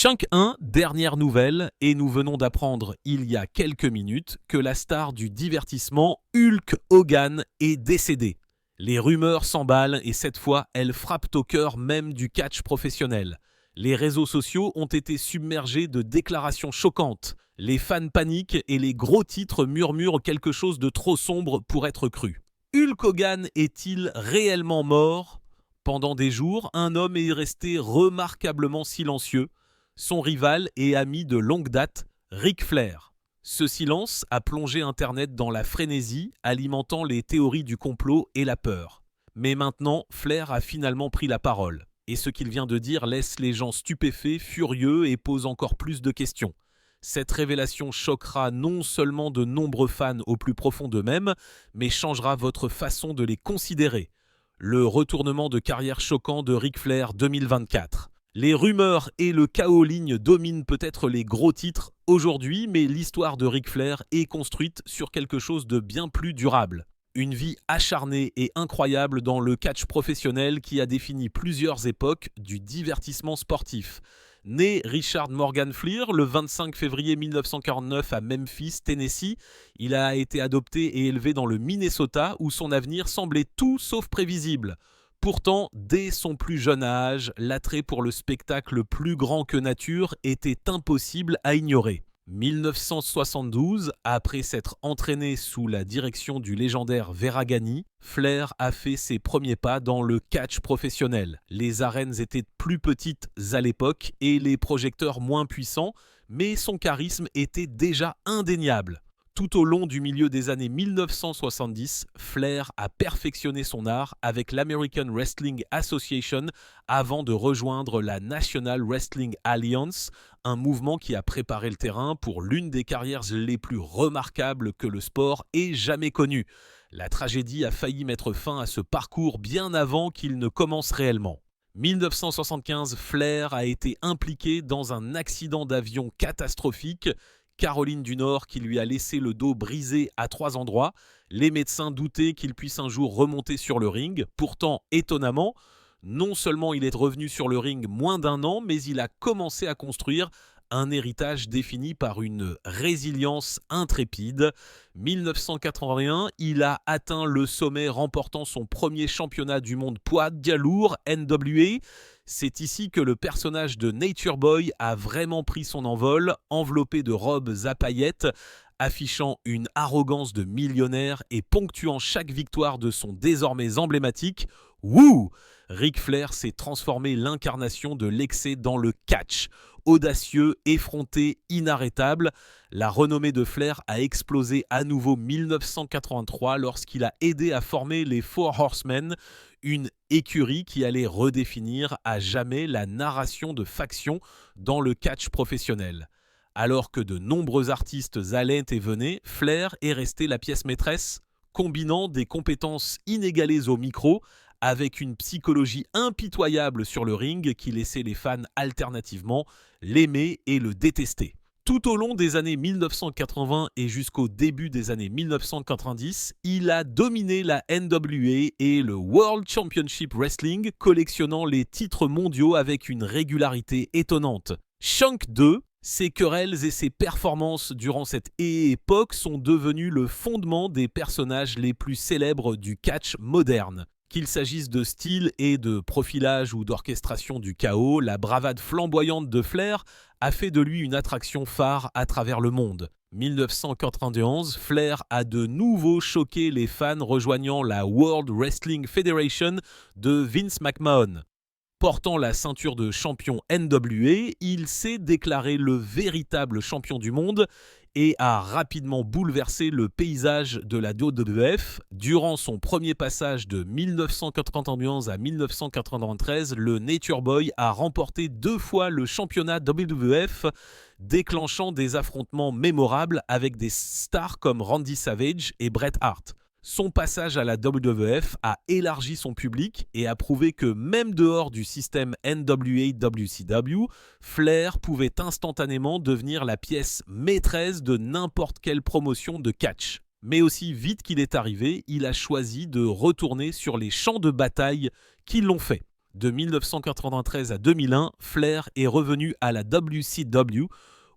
Chunk 1, dernière nouvelle, et nous venons d'apprendre il y a quelques minutes que la star du divertissement, Hulk Hogan, est décédée. Les rumeurs s'emballent et cette fois, elles frappent au cœur même du catch professionnel. Les réseaux sociaux ont été submergés de déclarations choquantes. Les fans paniquent et les gros titres murmurent quelque chose de trop sombre pour être cru. Hulk Hogan est-il réellement mort ? Pendant des jours, un homme est resté remarquablement silencieux. Son rival et ami de longue date, Ric Flair. Ce silence a plongé Internet dans la frénésie, alimentant les théories du complot et la peur. Mais maintenant, Flair a finalement pris la parole. Et ce qu'il vient de dire laisse les gens stupéfaits, furieux et pose encore plus de questions. Cette révélation choquera non seulement de nombreux fans au plus profond d'eux-mêmes, mais changera votre façon de les considérer. Le retournement de carrière choquant de Ric Flair 2024. Les rumeurs et le chaos ligne dominent peut-être les gros titres aujourd'hui, mais l'histoire de Ric Flair est construite sur quelque chose de bien plus durable. Une vie acharnée et incroyable dans le catch professionnel qui a défini plusieurs époques du divertissement sportif. Né Richard Morgan Fleer le 25 février 1949 à Memphis, Tennessee, il a été adopté et élevé dans le Minnesota où son avenir semblait tout sauf prévisible. Pourtant, dès son plus jeune âge, l'attrait pour le spectacle plus grand que nature était impossible à ignorer. 1972, après s'être entraîné sous la direction du légendaire Verragani, Flair a fait ses premiers pas dans le catch professionnel. Les arènes étaient plus petites à l'époque et les projecteurs moins puissants, mais son charisme était déjà indéniable. Tout au long du milieu des années 1970, Flair a perfectionné son art avec l'American Wrestling Association avant de rejoindre la National Wrestling Alliance, un mouvement qui a préparé le terrain pour l'une des carrières les plus remarquables que le sport ait jamais connue. La tragédie a failli mettre fin à ce parcours bien avant qu'il ne commence réellement. 1975, Flair a été impliqué dans un accident d'avion catastrophique. Caroline du Nord qui lui a laissé le dos brisé à 3 endroits. Les médecins doutaient qu'il puisse un jour remonter sur le ring. Pourtant, étonnamment, non seulement il est revenu sur le ring moins d'un an, mais il a commencé à construire un héritage défini par une résilience intrépide. 1981, il a atteint le sommet remportant son premier championnat du monde poids lourd NWA. C'est ici que le personnage de Nature Boy a vraiment pris son envol, enveloppé de robes à paillettes, affichant une arrogance de millionnaire et ponctuant chaque victoire de son désormais emblématique « Wouh !» Ric Flair s'est transformé l'incarnation de l'excès dans le catch. Audacieux, effronté, inarrêtable, la renommée de Flair a explosé à nouveau 1983 lorsqu'il a aidé à former les Four Horsemen, une écurie qui allait redéfinir à jamais la narration de faction dans le catch professionnel. Alors que de nombreux artistes allaient et venaient, Flair est resté la pièce maîtresse, combinant des compétences inégalées au micro avec une psychologie impitoyable sur le ring qui laissait les fans alternativement l'aimer et le détester. Tout au long des années 1980 et jusqu'au début des années 1990, il a dominé la NWA et le World Championship Wrestling, collectionnant les titres mondiaux avec une régularité étonnante. Chunk 2, ses querelles et ses performances durant cette époque sont devenus le fondement des personnages les plus célèbres du catch moderne. Qu'il s'agisse de style et de profilage ou d'orchestration du chaos, la bravade flamboyante de Flair a fait de lui une attraction phare à travers le monde. 1991, Flair a de nouveau choqué les fans rejoignant la World Wrestling Federation de Vince McMahon. Portant la ceinture de champion NWA, il s'est déclaré le véritable champion du monde et a rapidement bouleversé le paysage de la WWF. Durant son premier passage de 1991 à 1993, le Nature Boy a remporté 2 fois le championnat WWF, déclenchant des affrontements mémorables avec des stars comme Randy Savage et Bret Hart. Son passage à la WWF a élargi son public et a prouvé que même dehors du système NWA-WCW, Flair pouvait instantanément devenir la pièce maîtresse de n'importe quelle promotion de catch. Mais aussi vite qu'il est arrivé, il a choisi de retourner sur les champs de bataille qui l'ont fait. De 1993 à 2001, Flair est revenu à la WCW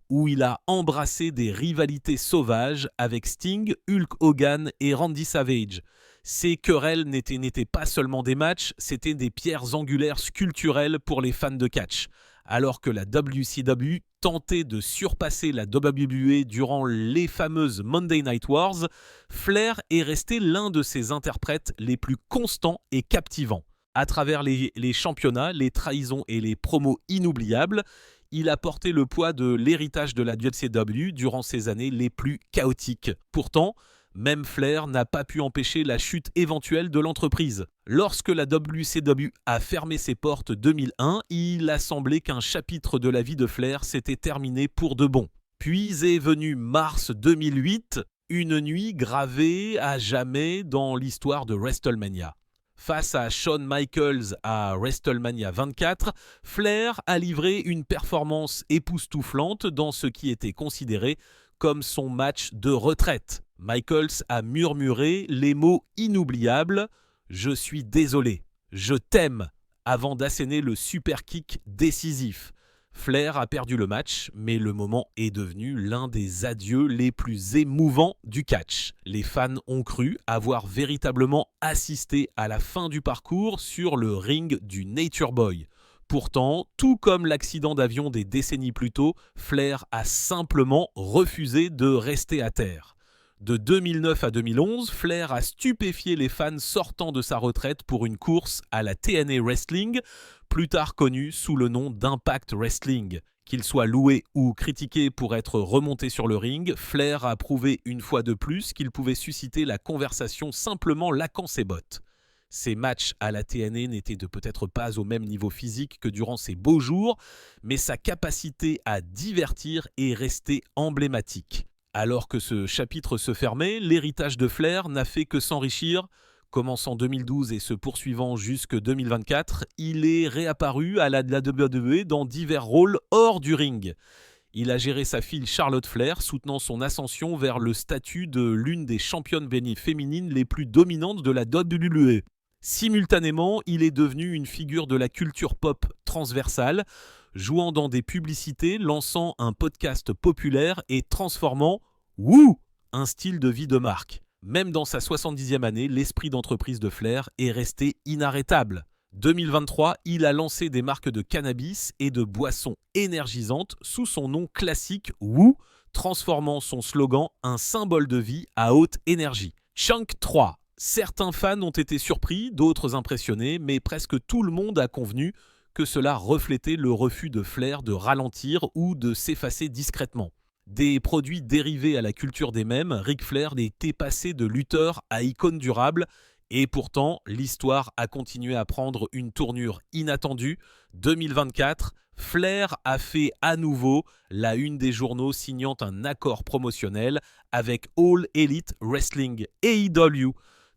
où il a embrassé des rivalités sauvages avec Sting, Hulk Hogan et Randy Savage. Ces querelles n'étaient pas seulement des matchs, c'était des pierres angulaires sculpturelles pour les fans de catch. Alors que la WCW tentait de surpasser la WWE durant les fameuses Monday Night Wars, Flair est resté l'un de ses interprètes les plus constants et captivants. À travers les championnats, les trahisons et les promos inoubliables, il a porté le poids de l'héritage de la WCW durant ces années les plus chaotiques. Pourtant, même Flair n'a pas pu empêcher la chute éventuelle de l'entreprise. Lorsque la WCW a fermé ses portes 2001, il a semblé qu'un chapitre de la vie de Flair s'était terminé pour de bon. Puis est venu mars 2008, une nuit gravée à jamais dans l'histoire de WrestleMania. Face à Shawn Michaels à WrestleMania 24, Flair a livré une performance époustouflante dans ce qui était considéré comme son match de retraite. Michaels a murmuré les mots inoubliables « Je suis désolé, je t'aime » avant d'asséner le super kick décisif. Flair a perdu le match, mais le moment est devenu l'un des adieux les plus émouvants du catch. Les fans ont cru avoir véritablement assisté à la fin du parcours sur le ring du Nature Boy. Pourtant, tout comme l'accident d'avion des décennies plus tôt, Flair a simplement refusé de rester à terre. De 2009 à 2011, Flair a stupéfié les fans sortant de sa retraite pour une course à la TNA Wrestling, plus tard connue sous le nom d'Impact Wrestling. Qu'il soit loué ou critiqué pour être remonté sur le ring, Flair a prouvé une fois de plus qu'il pouvait susciter la conversation simplement laquant ses bottes. Ses matchs à la TNA n'étaient peut-être pas au même niveau physique que durant ses beaux jours, mais sa capacité à divertir est restée emblématique. Alors que ce chapitre se fermait, l'héritage de Flair n'a fait que s'enrichir. Commençant 2012 et se poursuivant jusque 2024, il est réapparu à la WWE dans divers rôles hors du ring. Il a géré sa fille Charlotte Flair, soutenant son ascension vers le statut de l'une des championnes féminines les plus dominantes de la WWE. Simultanément, il est devenu une figure de la culture pop transversale, jouant dans des publicités, lançant un podcast populaire et transformant Woo un style de vie de marque. Même dans sa 70e année, l'esprit d'entreprise de Flair est resté inarrêtable. 2023, il a lancé des marques de cannabis et de boissons énergisantes sous son nom classique Woo, transformant son slogan un symbole de vie à haute énergie. Chunk 3. Certains fans ont été surpris, d'autres impressionnés, mais presque tout le monde a convenu que cela reflétait le refus de Flair de ralentir ou de s'effacer discrètement. Des produits dérivés à la culture des mèmes, Ric Flair était passé de lutteur à icône durable et pourtant l'histoire a continué à prendre une tournure inattendue. 2024, Flair a fait à nouveau la une des journaux signant un accord promotionnel avec All Elite Wrestling AEW.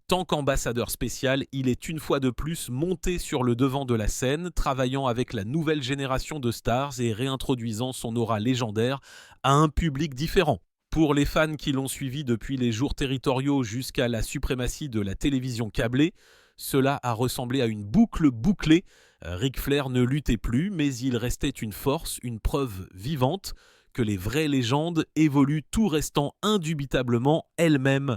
Tant qu'ambassadeur spécial, il est une fois de plus monté sur le devant de la scène, travaillant avec la nouvelle génération de stars et réintroduisant son aura légendaire à un public différent. Pour les fans qui l'ont suivi depuis les jours territoriaux jusqu'à la suprématie de la télévision câblée, cela a ressemblé à une boucle bouclée. Ric Flair ne luttait plus, mais il restait une force, une preuve vivante que les vraies légendes évoluent tout restant indubitablement elles-mêmes.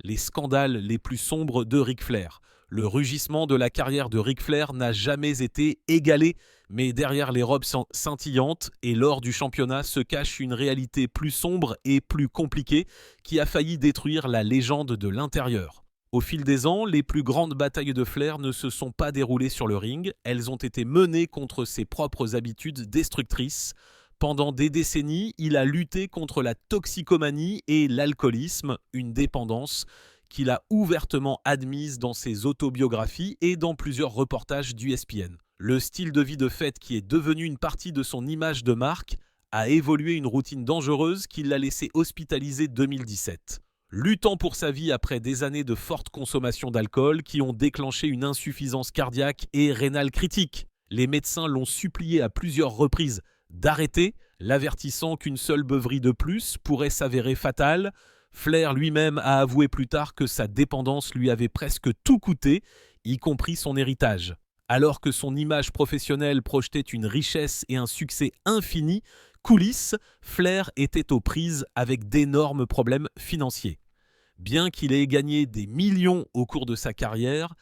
Les scandales les plus sombres de Ric Flair. Le rugissement de la carrière de Ric Flair n'a jamais été égalé, mais derrière les robes scintillantes et l'or du championnat se cache une réalité plus sombre et plus compliquée qui a failli détruire la légende de l'intérieur. Au fil des ans, les plus grandes batailles de Flair ne se sont pas déroulées sur le ring, elles ont été menées contre ses propres habitudes destructrices. Pendant des décennies, il a lutté contre la toxicomanie et l'alcoolisme, une dépendance qu'il a ouvertement admise dans ses autobiographies et dans plusieurs reportages d'ESPN. Le style de vie de fête qui est devenu une partie de son image de marque a évolué une routine dangereuse qui l'a laissé hospitalisé 2017. Luttant pour sa vie après des années de forte consommation d'alcool qui ont déclenché une insuffisance cardiaque et rénale critique. Les médecins l'ont supplié à plusieurs reprises d'arrêter, l'avertissant qu'une seule beuverie de plus pourrait s'avérer fatale. Flair lui-même a avoué plus tard que sa dépendance lui avait presque tout coûté, y compris son héritage. Alors que son image professionnelle projetait une richesse et un succès infini, coulisses, Flair était aux prises avec d'énormes problèmes financiers. Bien qu'il ait gagné des millions au cours de sa carrière,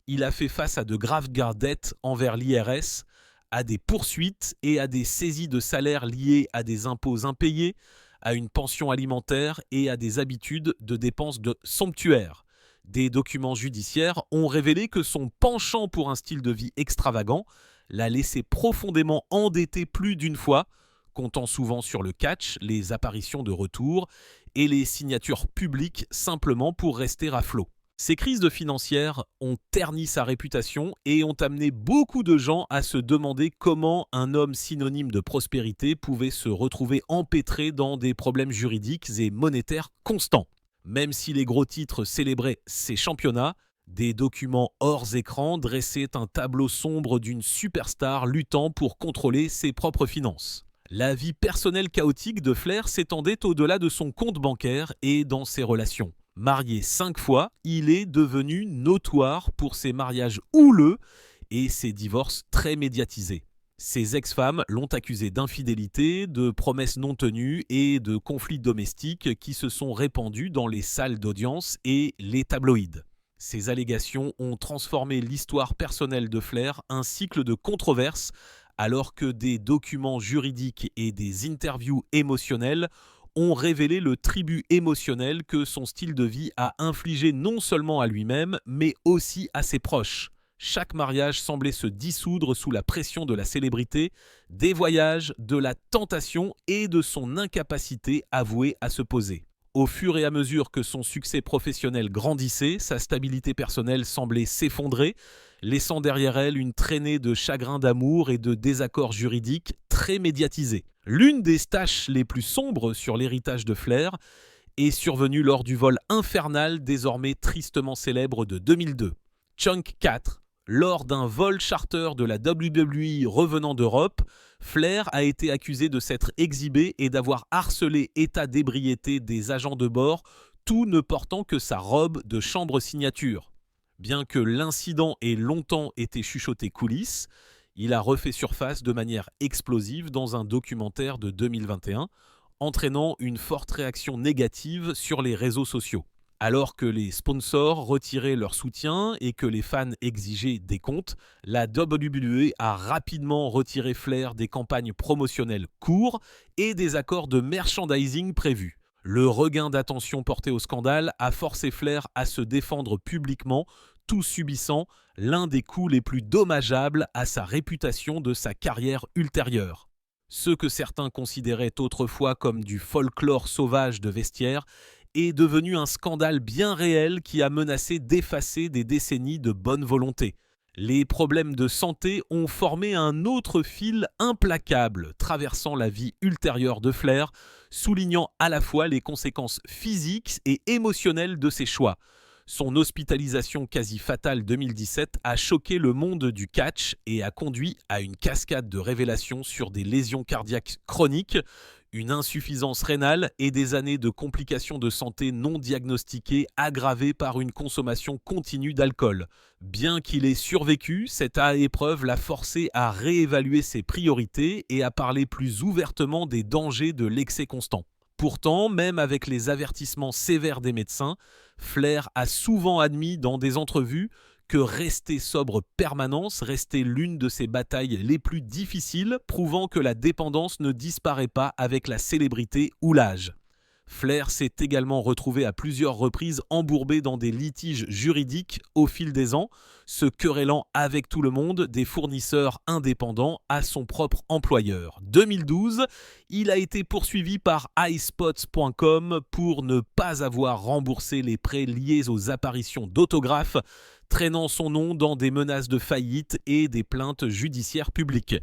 il a fait face à de graves dettes envers l'IRS, à des poursuites et à des saisies de salaires liées à des impôts impayés, à une pension alimentaire et à des habitudes de dépenses somptuaires. Des documents judiciaires ont révélé que son penchant pour un style de vie extravagant l'a laissé profondément endetté plus d'une fois, comptant souvent sur le catch, les apparitions de retour et les signatures publiques simplement pour rester à flot. Ces crises financières ont terni sa réputation et ont amené beaucoup de gens à se demander comment un homme synonyme de prospérité pouvait se retrouver empêtré dans des problèmes juridiques et monétaires constants. Même si les gros titres célébraient ses championnats, des documents hors écran dressaient un tableau sombre d'une superstar luttant pour contrôler ses propres finances. La vie personnelle chaotique de Flair s'étendait au-delà de son compte bancaire et dans ses relations. Marié 5 fois, il est devenu notoire pour ses mariages houleux et ses divorces très médiatisés. Ses ex-femmes l'ont accusé d'infidélité, de promesses non tenues et de conflits domestiques qui se sont répandus dans les salles d'audience et les tabloïds. Ces allégations ont transformé l'histoire personnelle de Flair, un cycle de controverses, alors que des documents juridiques et des interviews émotionnelles ont révélé le tribut émotionnel que son style de vie a infligé non seulement à lui-même, mais aussi à ses proches. Chaque mariage semblait se dissoudre sous la pression de la célébrité, des voyages, de la tentation et de son incapacité avouée à se poser. Au fur et à mesure que son succès professionnel grandissait, sa stabilité personnelle semblait s'effondrer, laissant derrière elle une traînée de chagrins d'amour et de désaccords juridiques très médiatisés. L'une des taches les plus sombres sur l'héritage de Flair est survenue lors du vol infernal désormais tristement célèbre de 2002. Chunk 4. Lors d'un vol charter de la WWE revenant d'Europe, Flair a été accusé de s'être exhibé et d'avoir harcelé état d'ébriété des agents de bord, tout ne portant que sa robe de chambre signature. Bien que l'incident ait longtemps été chuchoté coulisses, il a refait surface de manière explosive dans un documentaire de 2021, entraînant une forte réaction négative sur les réseaux sociaux. Alors que les sponsors retiraient leur soutien et que les fans exigeaient des comptes, la WWE a rapidement retiré Flair des campagnes promotionnelles courtes et des accords de merchandising prévus. Le regain d'attention porté au scandale a forcé Flair à se défendre publiquement, tout subissant l'un des coups les plus dommageables à sa réputation de sa carrière ultérieure. Ce que certains considéraient autrefois comme du folklore sauvage de vestiaire est devenu un scandale bien réel qui a menacé d'effacer des décennies de bonne volonté. Les problèmes de santé ont formé un autre fil implacable traversant la vie ultérieure de Flair, soulignant à la fois les conséquences physiques et émotionnelles de ses choix. Son hospitalisation quasi fatale 2017 a choqué le monde du catch et a conduit à une cascade de révélations sur des lésions cardiaques chroniques, une insuffisance rénale et des années de complications de santé non diagnostiquées aggravées par une consommation continue d'alcool. Bien qu'il ait survécu, cette épreuve l'a forcé à réévaluer ses priorités et à parler plus ouvertement des dangers de l'excès constant. Pourtant, même avec les avertissements sévères des médecins, Flair a souvent admis dans des entrevues que rester sobre permanence restait l'une de ses batailles les plus difficiles, prouvant que la dépendance ne disparaît pas avec la célébrité ou l'âge. Flair s'est également retrouvé à plusieurs reprises embourbé dans des litiges juridiques au fil des ans, se querellant avec tout le monde, des fournisseurs indépendants à son propre employeur. 2012, il a été poursuivi par iSpots.com pour ne pas avoir remboursé les prêts liés aux apparitions d'autographes, traînant son nom dans des menaces de faillite et des plaintes judiciaires publiques.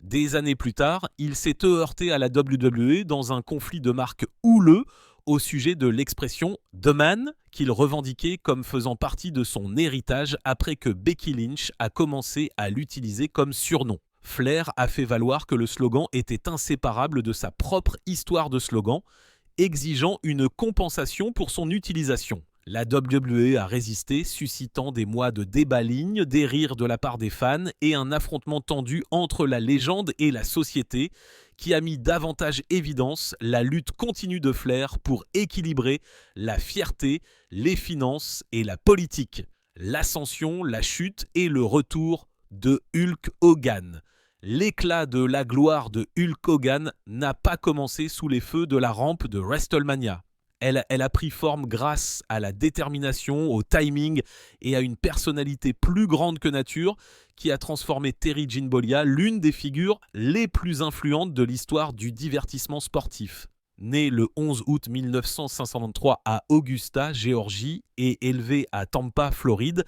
Des années plus tard, il s'est heurté à la WWE dans un conflit de marque houleux au sujet de l'expression « The Man » qu'il revendiquait comme faisant partie de son héritage après que Becky Lynch a commencé à l'utiliser comme surnom. Flair a fait valoir que le slogan était inséparable de sa propre histoire de slogan, exigeant une compensation pour son utilisation. La WWE a résisté, suscitant des mois de débats lignes, des rires de la part des fans et un affrontement tendu entre la légende et la société qui a mis davantage évidence la lutte continue de Flair pour équilibrer la fierté, les finances et la politique. L'ascension, la chute et le retour de Hulk Hogan. L'éclat de la gloire de Hulk Hogan n'a pas commencé sous les feux de la rampe de WrestleMania. Elle a pris forme grâce à la détermination, au timing et à une personnalité plus grande que nature qui a transformé Terry Bollea, l'une des figures les plus influentes de l'histoire du divertissement sportif. Né le 11 août 1953 à Augusta, Géorgie, et élevé à Tampa, Floride,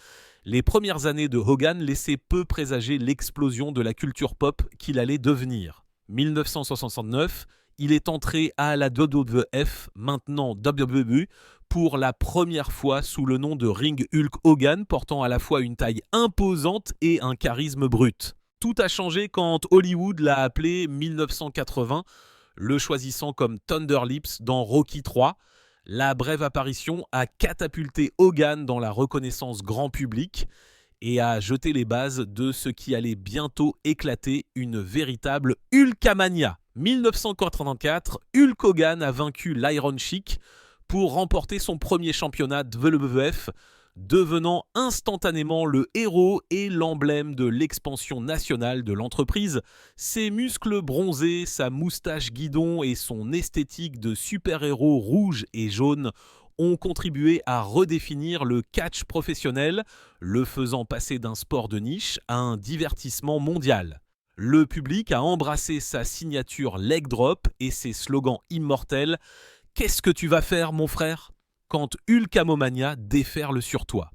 les premières années de Hogan laissaient peu présager l'explosion de la culture pop qu'il allait devenir. 1969, il est entré à la WWF, maintenant WWE, pour la première fois sous le nom de Ring Hulk Hogan, portant à la fois une taille imposante et un charisme brut. Tout a changé quand Hollywood l'a appelé 1980, le choisissant comme Thunder Lips dans Rocky III. La brève apparition a catapulté Hogan dans la reconnaissance grand public et a jeté les bases de ce qui allait bientôt éclater une véritable Hulkamania. 1984, Hulk Hogan a vaincu l'Iron Sheik pour remporter son premier championnat de WWF, devenant instantanément le héros et l'emblème de l'expansion nationale de l'entreprise. Ses muscles bronzés, sa moustache guidon et son esthétique de super-héros rouge et jaune ont contribué à redéfinir le catch professionnel, le faisant passer d'un sport de niche à un divertissement mondial. Le public a embrassé sa signature leg drop et ses slogans immortels « Qu'est-ce que tu vas faire, mon frère ?» quand Hulkamania déferle sur toi.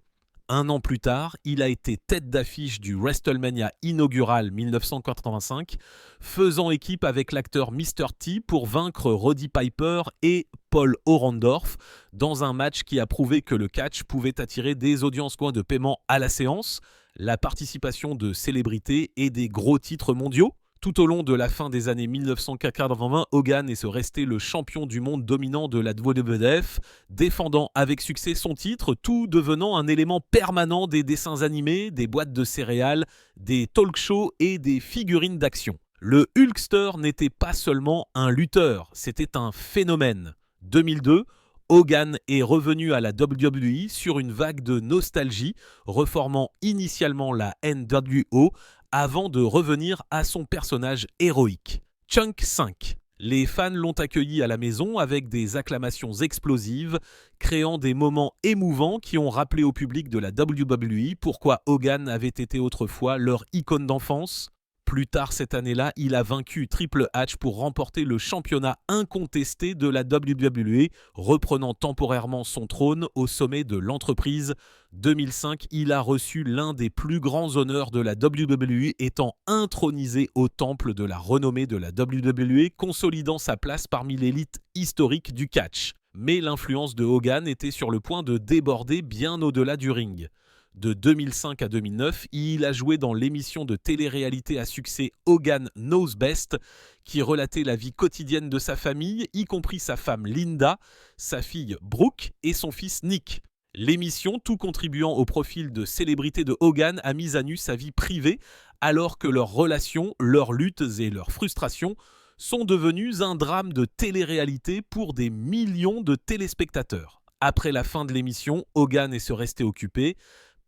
Un an plus tard, il a été tête d'affiche du WrestleMania inaugural 1985, faisant équipe avec l'acteur Mr. T pour vaincre Roddy Piper et Paul Orndorff dans un match qui a prouvé que le catch pouvait attirer des audiences de paiement à la séance, la participation de célébrités et des gros titres mondiaux. Tout au long de la fin des années 1980, Hogan est resté le champion du monde dominant de la WWF, défendant avec succès son titre, tout devenant un élément permanent des dessins animés, des boîtes de céréales, des talk-shows et des figurines d'action. Le Hulkster n'était pas seulement un lutteur, c'était un phénomène. 2002, Hogan est revenu à la WWE sur une vague de nostalgie, reformant initialement la NWO avant de revenir à son personnage héroïque. Chunk 5. Les fans l'ont accueilli à la maison avec des acclamations explosives, créant des moments émouvants qui ont rappelé au public de la WWE pourquoi Hogan avait été autrefois leur icône d'enfance. Plus tard cette année-là, il a vaincu Triple H pour remporter le championnat incontesté de la WWE, reprenant temporairement son trône au sommet de l'entreprise. 2005, il a reçu l'un des plus grands honneurs de la WWE, étant intronisé au temple de la renommée de la WWE, consolidant sa place parmi l'élite historique du catch. Mais l'influence de Hogan était sur le point de déborder bien au-delà du ring. De 2005 à 2009, il a joué dans l'émission de télé-réalité à succès Hogan Knows Best, qui relatait la vie quotidienne de sa famille, y compris sa femme Linda, sa fille Brooke et son fils Nick. L'émission, tout contribuant au profil de célébrité de Hogan, a mis à nu sa vie privée, alors que leurs relations, leurs luttes et leurs frustrations sont devenues un drame de télé-réalité pour des millions de téléspectateurs. Après la fin de l'émission, Hogan est resté occupé,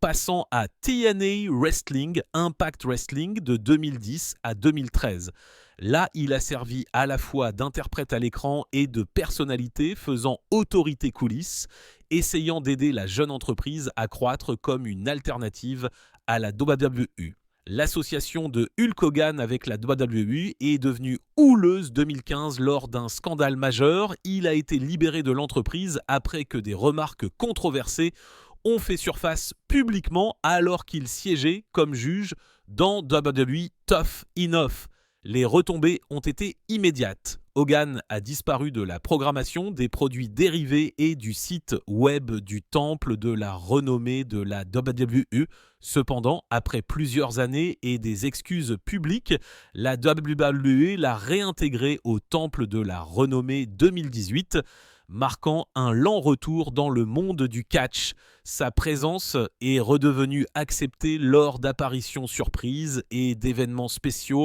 passant à TNA Wrestling, Impact Wrestling de 2010 à 2013. Là, il a servi à la fois d'interprète à l'écran et de personnalité faisant autorité coulisses, essayant d'aider la jeune entreprise à croître comme une alternative à la WWE. L'association de Hulk Hogan avec la WWE est devenue houleuse 2015 lors d'un scandale majeur. Il a été libéré de l'entreprise après que des remarques controversées ont fait surface publiquement alors qu'il siégeait comme juge dans WWE Tough Enough. Les retombées ont été immédiates. Hogan a disparu de la programmation, des produits dérivés et du site web du temple de la renommée de la WWE. Cependant, après plusieurs années et des excuses publiques, la WWE l'a réintégré au temple de la renommée 2018, marquant un lent retour dans le monde du catch. Sa présence est redevenue acceptée lors d'apparitions surprises et d'événements spéciaux,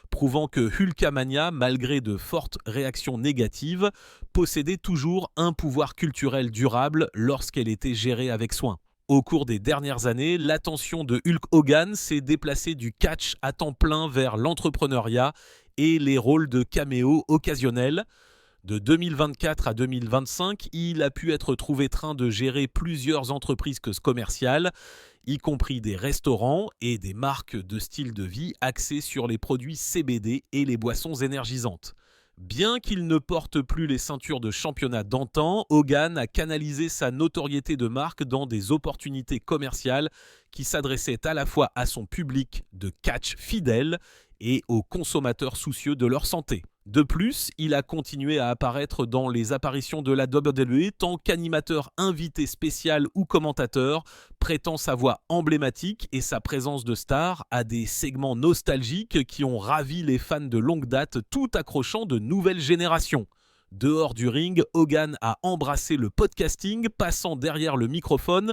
prouvant que Hulkamania, malgré de fortes réactions négatives, possédait toujours un pouvoir culturel durable lorsqu'elle était gérée avec soin. Au cours des dernières années, l'attention de Hulk Hogan s'est déplacée du catch à temps plein vers l'entrepreneuriat et les rôles de caméo occasionnels. De 2024 à 2025, il a pu être trouvé train de gérer plusieurs entreprises commerciales, y compris des restaurants et des marques de style de vie axées sur les produits CBD et les boissons énergisantes. Bien qu'il ne porte plus les ceintures de championnat d'antan, Hogan a canalisé sa notoriété de marque dans des opportunités commerciales qui s'adressaient à la fois à son public de catch fidèle et aux consommateurs soucieux de leur santé. De plus, il a continué à apparaître dans les apparitions de la WWE tant qu'animateur invité spécial ou commentateur, prêtant sa voix emblématique et sa présence de star à des segments nostalgiques qui ont ravi les fans de longue date tout accrochant de nouvelles générations. Dehors du ring, Hogan a embrassé le podcasting, passant derrière le microphone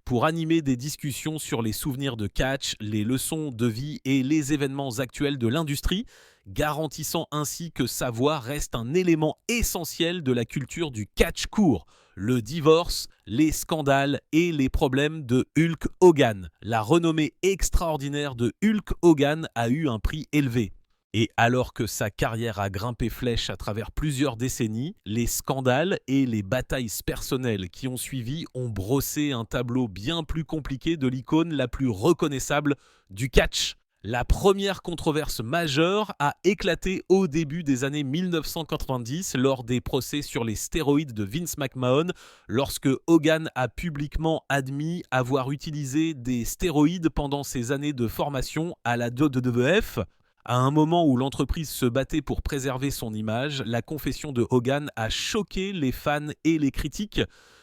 pour animer des discussions sur les souvenirs de catch, les leçons de vie et les événements actuels de l'industrie, garantissant ainsi que sa voix reste un élément essentiel de la culture du catch court. Le divorce, les scandales et les problèmes de Hulk Hogan. La renommée extraordinaire de Hulk Hogan a eu un prix élevé. Et alors que sa carrière a grimpé flèche à travers plusieurs décennies, les scandales et les batailles personnelles qui ont suivi ont brossé un tableau bien plus compliqué de l'icône la plus reconnaissable du catch. La première controverse majeure a éclaté au début des années 1990 lors des procès sur les stéroïdes de Vince McMahon, lorsque Hogan a publiquement admis avoir utilisé des stéroïdes pendant ses années de formation à la WWF. À un moment où l'entreprise se battait pour préserver son image, la confession de Hogan a choqué les fans et les critiques,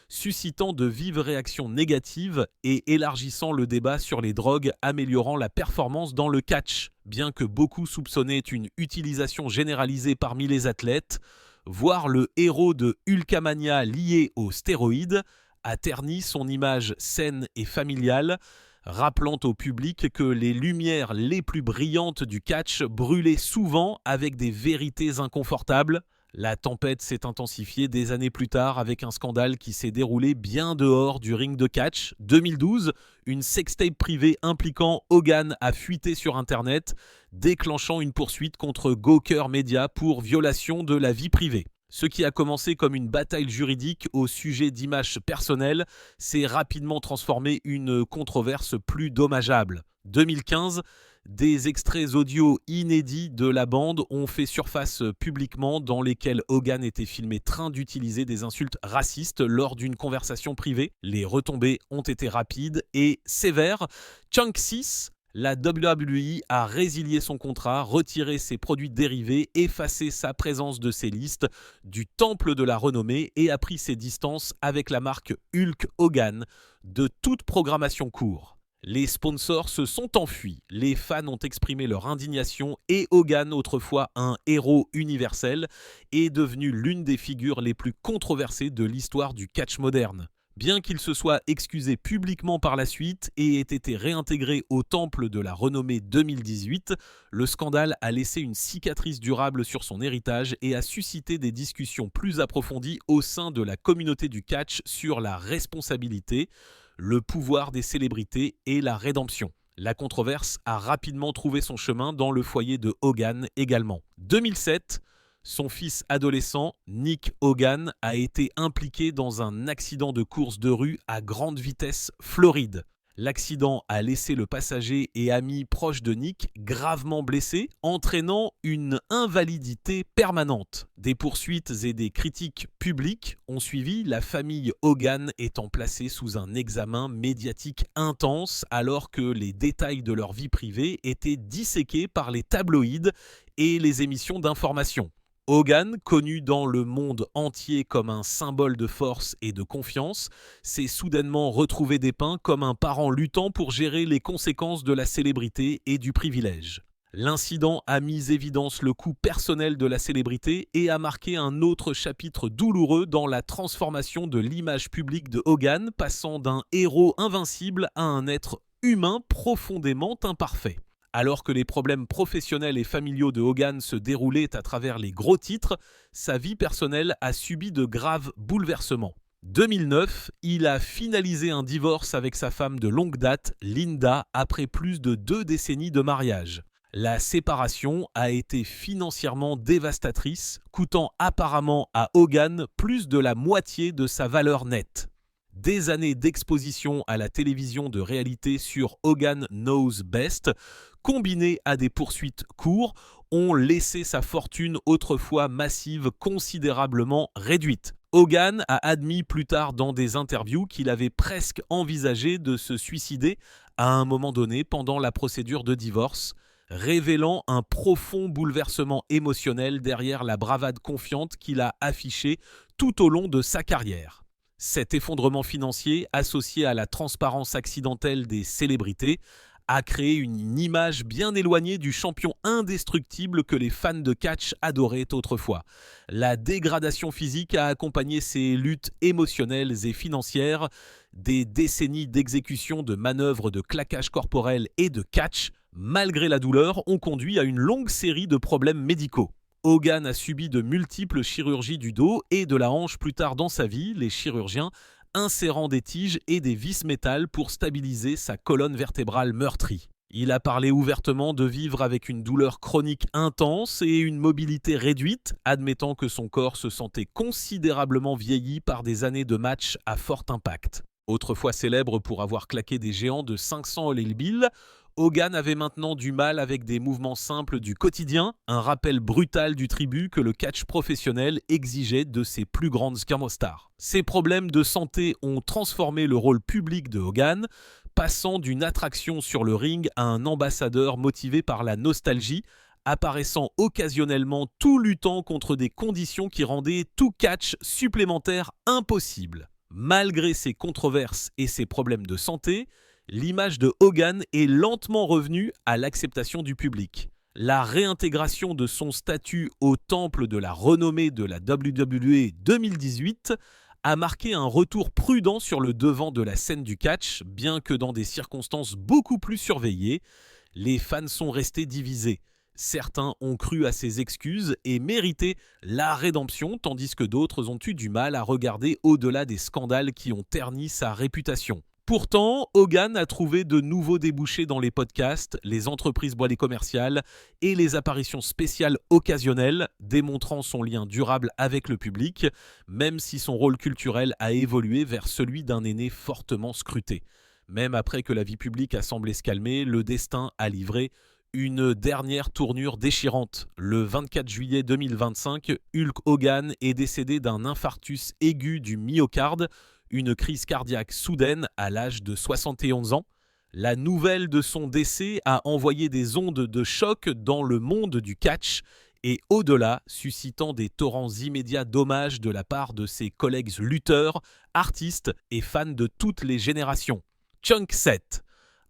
suscitant de vives réactions négatives et élargissant le débat sur les drogues améliorant la performance dans le catch. Bien que beaucoup soupçonnaient une utilisation généralisée parmi les athlètes, voir le héros de Hulkamania lié aux stéroïdes a terni son image saine et familiale, rappelant au public que les lumières les plus brillantes du catch brûlaient souvent avec des vérités inconfortables. La tempête s'est intensifiée des années plus tard avec un scandale qui s'est déroulé bien dehors du ring de catch. 2012, une sextape privée impliquant Hogan a fuité sur Internet, déclenchant une poursuite contre Gawker Media pour violation de la vie privée. Ce qui a commencé comme une bataille juridique au sujet d'images personnelles s'est rapidement transformé en une controverse plus dommageable. 2015, des extraits audio inédits de la bande ont fait surface publiquement dans lesquels Hogan était filmé train d'utiliser des insultes racistes lors d'une conversation privée. Les retombées ont été rapides et sévères. Chunk 6, la WWE a résilié son contrat, retiré ses produits dérivés, effacé sa présence de ses listes du temple de la renommée et a pris ses distances avec la marque Hulk Hogan de toute programmation court. Les sponsors se sont enfuis, les fans ont exprimé leur indignation et Hogan, autrefois un héros universel, est devenu l'une des figures les plus controversées de l'histoire du catch moderne. Bien qu'il se soit excusé publiquement par la suite et ait été réintégré au temple de la renommée 2018, le scandale a laissé une cicatrice durable sur son héritage et a suscité des discussions plus approfondies au sein de la communauté du catch sur la responsabilité, le pouvoir des célébrités et la rédemption. La controverse a rapidement trouvé son chemin dans le foyer de Hogan également. 2007, son fils adolescent, Nick Hogan, a été impliqué dans un accident de course de rue à grande vitesse Floride. L'accident a laissé le passager et ami proche de Nick gravement blessé, entraînant une invalidité permanente. Des poursuites et des critiques publiques ont suivi, la famille Hogan étant placée sous un examen médiatique intense alors que les détails de leur vie privée étaient disséqués par les tabloïds et les émissions d'information. Hogan, connu dans le monde entier comme un symbole de force et de confiance, s'est soudainement retrouvé dépeint comme un parent luttant pour gérer les conséquences de la célébrité et du privilège. L'incident a mis évidence le coût personnel de la célébrité et a marqué un autre chapitre douloureux dans la transformation de l'image publique de Hogan, passant d'un héros invincible à un être humain profondément imparfait. Alors que les problèmes professionnels et familiaux de Hogan se déroulaient à travers les gros titres, sa vie personnelle a subi de graves bouleversements. 2009, il a finalisé un divorce avec sa femme de longue date, Linda, après plus de 2 décennies de mariage. La séparation a été financièrement dévastatrice, coûtant apparemment à Hogan plus de la moitié de sa valeur nette. Des années d'exposition à la télévision de réalité sur Hogan Knows Best, combinées à des poursuites courtes, ont laissé sa fortune autrefois massive considérablement réduite. Hogan a admis plus tard dans des interviews qu'il avait presque envisagé de se suicider à un moment donné pendant la procédure de divorce, révélant un profond bouleversement émotionnel derrière la bravade confiante qu'il a affichée tout au long de sa carrière. Cet effondrement financier, associé à la transparence accidentelle des célébrités, a créé une image bien éloignée du champion indestructible que les fans de catch adoraient autrefois. La dégradation physique a accompagné ces luttes émotionnelles et financières. Des décennies d'exécution de manœuvres de claquage corporel et de catch, malgré la douleur, ont conduit à une longue série de problèmes médicaux. Hogan a subi de multiples chirurgies du dos et de la hanche plus tard dans sa vie, les chirurgiens insérant des tiges et des vis métal pour stabiliser sa colonne vertébrale meurtrie. Il a parlé ouvertement de vivre avec une douleur chronique intense et une mobilité réduite, admettant que son corps se sentait considérablement vieilli par des années de matchs à fort impact. Autrefois célèbre pour avoir claqué des géants de 500 All Bill, Hogan avait maintenant du mal avec des mouvements simples du quotidien, un rappel brutal du tribut que le catch professionnel exigeait de ses plus grandes skirmostars. Ces problèmes de santé ont transformé le rôle public de Hogan, passant d'une attraction sur le ring à un ambassadeur motivé par la nostalgie, apparaissant occasionnellement tout luttant contre des conditions qui rendaient tout catch supplémentaire impossible. Malgré ses controverses et ses problèmes de santé, l'image de Hogan est lentement revenue à l'acceptation du public. La réintégration de son statut au temple de la renommée de la WWE 2018 a marqué un retour prudent sur le devant de la scène du catch, bien que dans des circonstances beaucoup plus surveillées. Les fans sont restés divisés. Certains ont cru à ses excuses et mérité la rédemption, tandis que d'autres ont eu du mal à regarder au-delà des scandales qui ont terni sa réputation. Pourtant, Hogan a trouvé de nouveaux débouchés dans les podcasts, les entreprises boîtes commerciales et les apparitions spéciales occasionnelles, démontrant son lien durable avec le public, même si son rôle culturel a évolué vers celui d'un aîné fortement scruté. Même après que la vie publique a semblé se calmer, le destin a livré une dernière tournure déchirante. Le 24 juillet 2025, Hulk Hogan est décédé d'un infarctus aigu du myocarde, une crise cardiaque soudaine à l'âge de 71 ans. La nouvelle de son décès a envoyé des ondes de choc dans le monde du catch et au-delà, suscitant des torrents immédiats d'hommages de la part de ses collègues lutteurs, artistes et fans de toutes les générations. Chunk 7.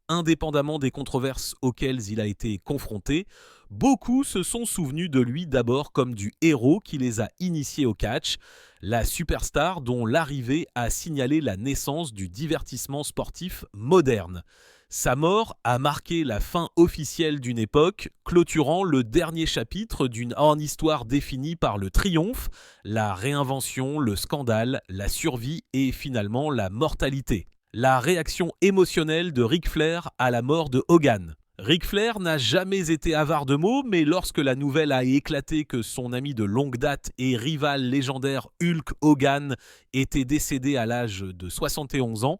Indépendamment des controverses auxquelles il a été confronté, beaucoup se sont souvenus de lui d'abord comme du héros qui les a initiés au catch, la superstar dont l'arrivée a signalé la naissance du divertissement sportif moderne. Sa mort a marqué la fin officielle d'une époque, clôturant le dernier chapitre d'une histoire définie par le triomphe, la réinvention, le scandale, la survie et finalement la mortalité. La réaction émotionnelle de Ric Flair à la mort de Hogan. Ric Flair n'a jamais été avare de mots, mais lorsque la nouvelle a éclaté que son ami de longue date et rival légendaire Hulk Hogan était décédé à l'âge de 71 ans,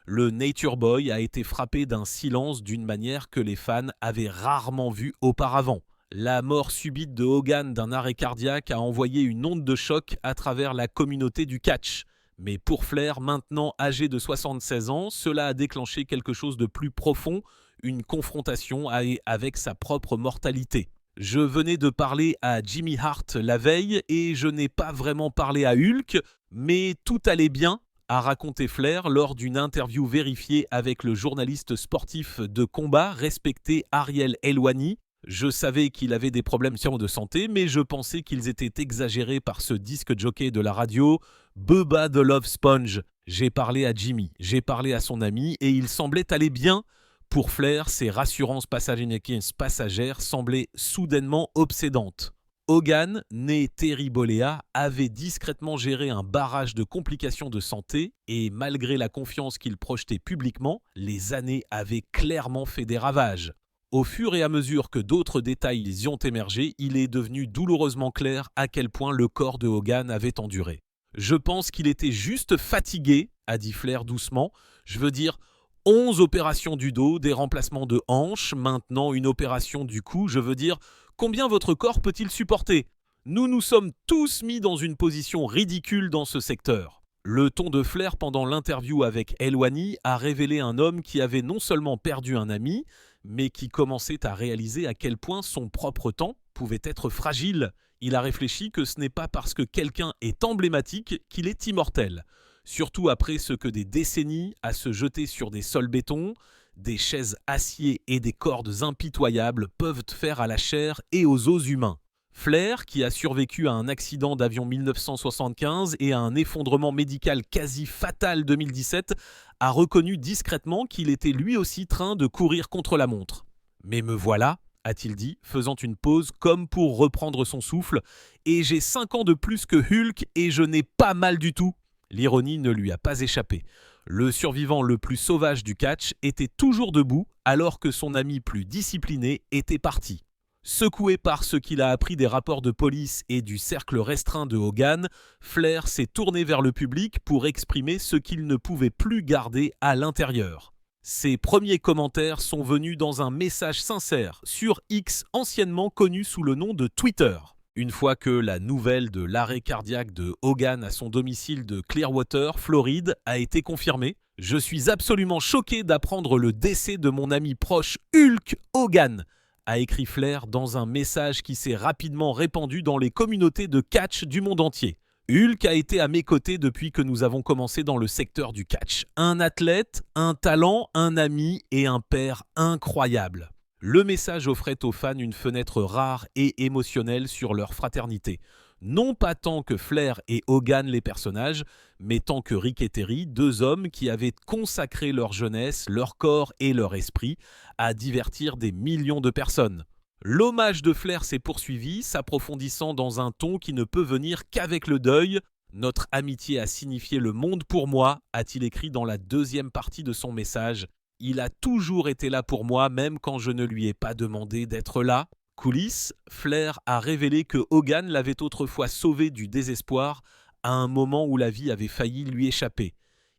le Nature Boy a été frappé d'un silence d'une manière que les fans avaient rarement vue auparavant. La mort subite de Hogan d'un arrêt cardiaque a envoyé une onde de choc à travers la communauté du catch. Mais pour Flair, maintenant âgé de 76 ans, cela a déclenché quelque chose de plus profond, une confrontation avec sa propre mortalité. Je venais de parler à Jimmy Hart la veille et je n'ai pas vraiment parlé à Hulk, mais tout allait bien, a raconté Flair lors d'une interview vérifiée avec le journaliste sportif de combat respecté Ariel Helwani. Je savais qu'il avait des problèmes de santé, mais je pensais qu'ils étaient exagérés par ce disque jockey de la radio, Bubba the Love Sponge. J'ai parlé à Jimmy, j'ai parlé à son ami et il semblait aller bien. Pour Flair, ses rassurances passagères semblaient soudainement obsédantes. Hogan, né Terry Bollea, avait discrètement géré un barrage de complications de santé et malgré la confiance qu'il projetait publiquement, les années avaient clairement fait des ravages. Au fur et à mesure que d'autres détails y ont émergé, il est devenu douloureusement clair à quel point le corps de Hogan avait enduré. « Je pense qu'il était juste fatigué », a dit Flair doucement. « Je veux dire, 11 opérations du dos, des remplacements de hanches, maintenant une opération du cou. Je veux dire, combien votre corps peut-il supporter ? Nous nous sommes tous mis dans une position ridicule dans ce secteur. » Le ton de Flair pendant l'interview avec Helwani a révélé un homme qui avait non seulement perdu un ami, mais qui commençait à réaliser à quel point son propre temps pouvait être fragile. Il a réfléchi que ce n'est pas parce que quelqu'un est emblématique qu'il est immortel. Surtout après ce que des décennies à se jeter sur des sols béton, des chaises acier et des cordes impitoyables peuvent faire à la chair et aux os humains. Flair, qui a survécu à un accident d'avion 1975 et à un effondrement médical quasi fatal 2017, a reconnu discrètement qu'il était lui aussi train de courir contre la montre. « Mais me voilà », a-t-il dit, faisant une pause comme pour reprendre son souffle, « et j'ai 5 ans de plus que Hulk et je n'ai pas mal du tout ». L'ironie ne lui a pas échappé. Le survivant le plus sauvage du catch était toujours debout alors que son ami plus discipliné était parti. Secoué par ce qu'il a appris des rapports de police et du cercle restreint de Hogan, Flair s'est tourné vers le public pour exprimer ce qu'il ne pouvait plus garder à l'intérieur. Ses premiers commentaires sont venus dans un message sincère sur X, anciennement connu sous le nom de Twitter. Une fois que la nouvelle de l'arrêt cardiaque de Hogan à son domicile de Clearwater, Floride, a été confirmée, je suis absolument choqué d'apprendre le décès de mon ami proche Hulk Hogan, a écrit Flair dans un message qui s'est rapidement répandu dans les communautés de catch du monde entier. Hulk a été à mes côtés depuis que nous avons commencé dans le secteur du catch. Un athlète, un talent, un ami et un père incroyable. Le message offrait aux fans une fenêtre rare et émotionnelle sur leur fraternité. Non pas tant que Flair et Hogan les personnages, mais tant que Rick et Terry, deux hommes qui avaient consacré leur jeunesse, leur corps et leur esprit à divertir des millions de personnes. L'hommage de Flair s'est poursuivi, s'approfondissant dans un ton qui ne peut venir qu'avec le deuil. « Notre amitié a signifié le monde pour moi », a-t-il écrit dans la deuxième partie de son message. « Il a toujours été là pour moi, même quand je ne lui ai pas demandé d'être là. » Coulisses, Flair a révélé que Hogan l'avait autrefois sauvé du désespoir à un moment où la vie avait failli lui échapper.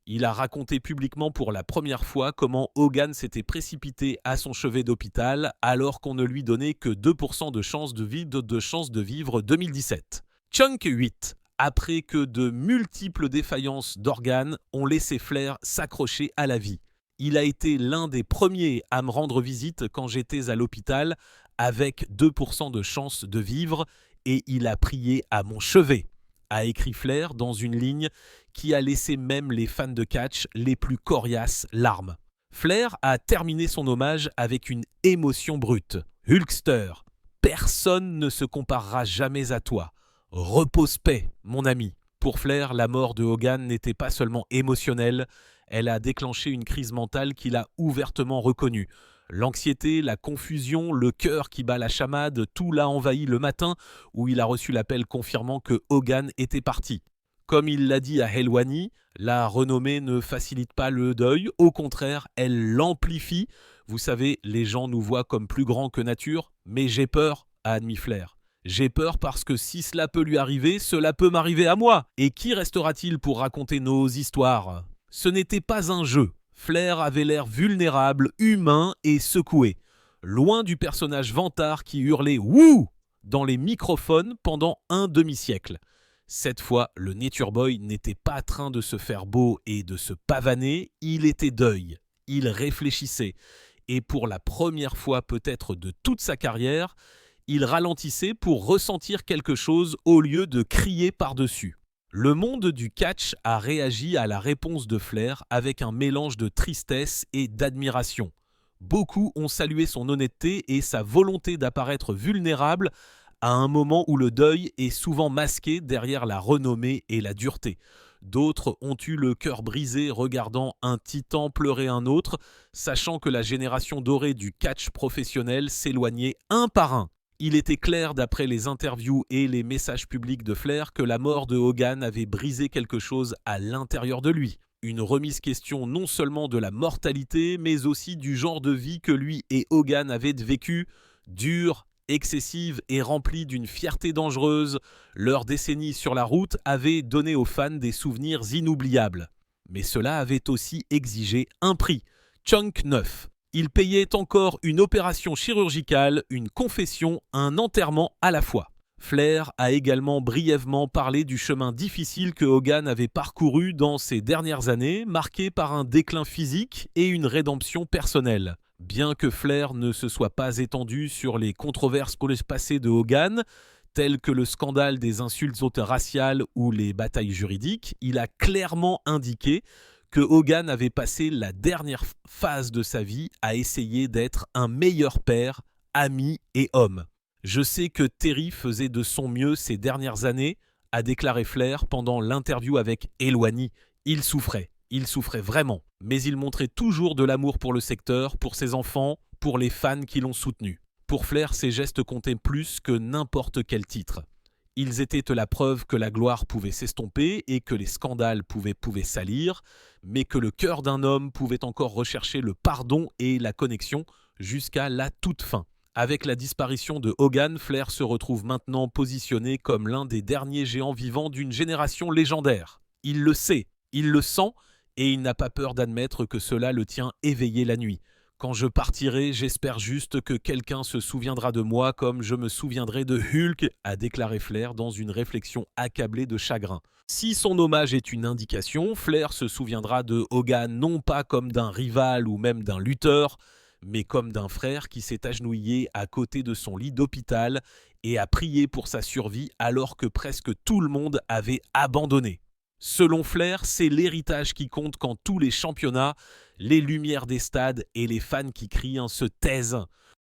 Il a raconté publiquement pour la première fois comment Hogan s'était précipité à son chevet d'hôpital alors qu'on ne lui donnait que 2% de chance de vivre 2017. Chunk 8. Après que de multiples défaillances d'organes ont laissé Flair s'accrocher à la vie. Il a été l'un des premiers à me rendre visite quand j'étais à l'hôpital avec 2% de chance de vivre et il a prié à mon chevet, a écrit Flair dans une ligne qui a laissé même les fans de catch les plus coriaces larmes. Flair a terminé son hommage avec une émotion brute. « Hulkster, personne ne se comparera jamais à toi. Repose paix, mon ami. » Pour Flair, la mort de Hogan n'était pas seulement émotionnelle, elle a déclenché une crise mentale qu'il a ouvertement reconnue. L'anxiété, la confusion, le cœur qui bat la chamade, tout l'a envahi le matin où il a reçu l'appel confirmant que Hogan était parti. Comme il l'a dit à Helwani, la renommée ne facilite pas le deuil, au contraire, elle l'amplifie. Vous savez, les gens nous voient comme plus grands que nature, mais j'ai peur, a admis Flair. J'ai peur parce que si cela peut lui arriver, cela peut m'arriver à moi. Et qui restera-t-il pour raconter nos histoires ? Ce n'était pas un jeu. Flair avait l'air vulnérable, humain et secoué, loin du personnage vantard qui hurlait « Wouh !» dans les microphones pendant un demi-siècle. Cette fois, le Nature Boy n'était pas train de se faire beau et de se pavaner, il était deuil. Il réfléchissait. Et pour la première fois peut-être de toute sa carrière, il ralentissait pour ressentir quelque chose au lieu de crier par-dessus. Le monde du catch a réagi à la réponse de Flair avec un mélange de tristesse et d'admiration. Beaucoup ont salué son honnêteté et sa volonté d'apparaître vulnérable à un moment où le deuil est souvent masqué derrière la renommée et la dureté. D'autres ont eu le cœur brisé regardant un titan pleurer un autre, sachant que la génération dorée du catch professionnel s'éloignait un par un. Il était clair d'après les interviews et les messages publics de Flair que la mort de Hogan avait brisé quelque chose à l'intérieur de lui. Une remise question non seulement de la mortalité, mais aussi du genre de vie que lui et Hogan avaient vécu, dur, excessive et remplie d'une fierté dangereuse. Leur décennie sur la route avait donné aux fans des souvenirs inoubliables. Mais cela avait aussi exigé un prix, Chunk 9. Il payait encore une opération chirurgicale, une confession, un enterrement à la fois. Flair a également brièvement parlé du chemin difficile que Hogan avait parcouru dans ces dernières années, marqué par un déclin physique et une rédemption personnelle. Bien que Flair ne se soit pas étendu sur les controverses passées de Hogan, telles que le scandale des insultes raciales ou les batailles juridiques, il a clairement indiqué que Hogan avait passé la dernière phase de sa vie à essayer d'être un meilleur père, ami et homme. Je sais que Terry faisait de son mieux ces dernières années, a déclaré Flair pendant l'interview avec Helwani. Il souffrait vraiment, mais il montrait toujours de l'amour pour le secteur, pour ses enfants, pour les fans qui l'ont soutenu. Pour Flair, ces gestes comptaient plus que n'importe quel titre. Ils étaient la preuve que la gloire pouvait s'estomper et que les scandales pouvaient salir, mais que le cœur d'un homme pouvait encore rechercher le pardon et la connexion jusqu'à la toute fin. Avec la disparition de Hogan, Flair se retrouve maintenant positionné comme l'un des derniers géants vivants d'une génération légendaire. Il le sait, il le sent, et il n'a pas peur d'admettre que cela le tient éveillé la nuit. Quand je partirai, j'espère juste que quelqu'un se souviendra de moi comme je me souviendrai de Hulk, a déclaré Flair dans une réflexion accablée de chagrin. Si son hommage est une indication, Flair se souviendra de Hogan non pas comme d'un rival ou même d'un lutteur, mais comme d'un frère qui s'est agenouillé à côté de son lit d'hôpital et a prié pour sa survie alors que presque tout le monde avait abandonné. Selon Flair, c'est l'héritage qui compte quand tous les championnats, les lumières des stades et les fans qui crient se taisent.